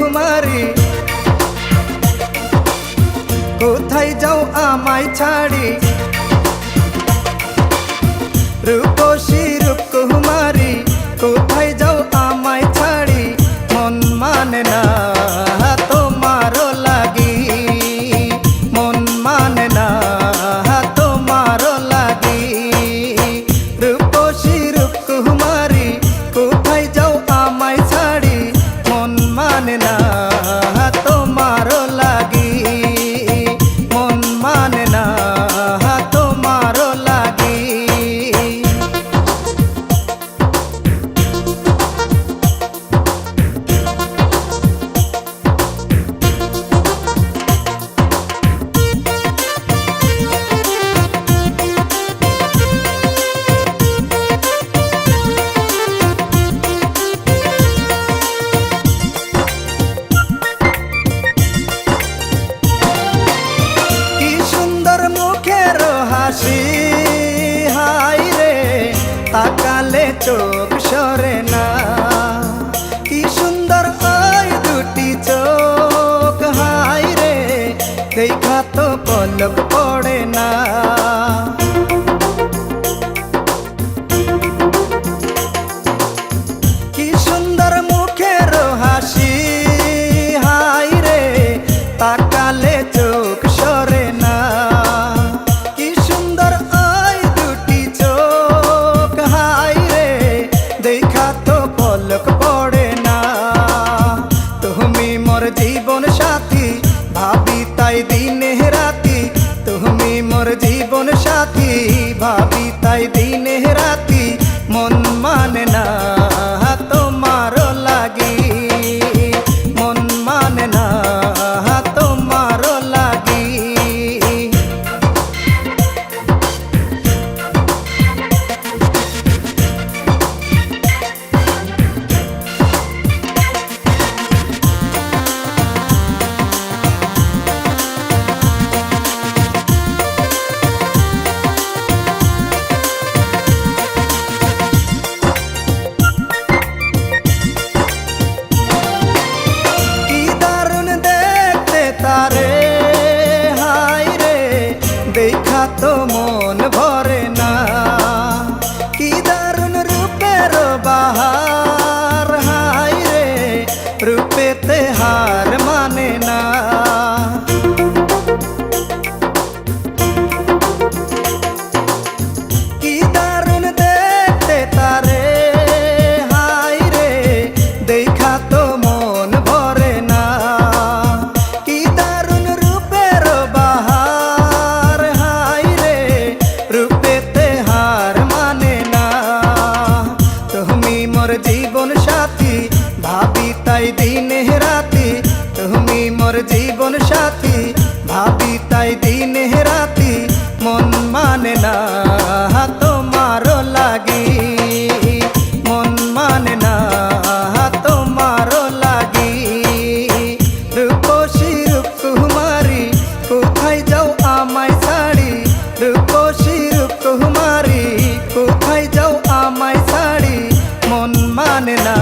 কুমারী কোথায় যাও আমায় ছাড়ি রূপসী রূপকুমারী কোথায় যাও আমায় ছাড়ি মন মানে না তোমারও লাগি মন মানে না তোমারও লাগি রূপসী রূপকুমারী কোথায় যাও আমায় ছাড়ি মন মানে না তোমারও লাগি মন মানে না তোমারও লাগি হাসি হাই রে তাকালে চোখ সরে না কি সুন্দর ওই দুটি চোখ হাই রে দেখা তো পলক পড়ে না কি সুন্দর মুখের হাসি হাই রে তাকালে চোখ সরে না পড়ে না তুমি মোর জীবন সাথী ভাবি তাই দিনে রাতি তুমি মোর জীবন সাথী ভাবি তাই দিনে রাতি মন মানে না তোমারও লাগি মন মানে না তোমারও লাগি তারে হাই রে দেখা তো মন ভরে না কি দারুণ রূপের বাহার হাই রে রূপেতে হার মানে না কি দারুণ দেখতে তারে হাই রে দেখা তো মন ভরে না জীবন সাথী ভাবি তাই দিনে রাতি তুমি মোর জীবন সাথী ভাবি তাই দিনে রাতি মন মানে না তোমারও লাগি মন মানে না তোমারও লাগি রূপসী রূপকুমারী কোথায় যাও আমায় ছাড়ি রূপসী রূপকুমারী কোথায় যাও আমায় ছাড়ি মন মানে না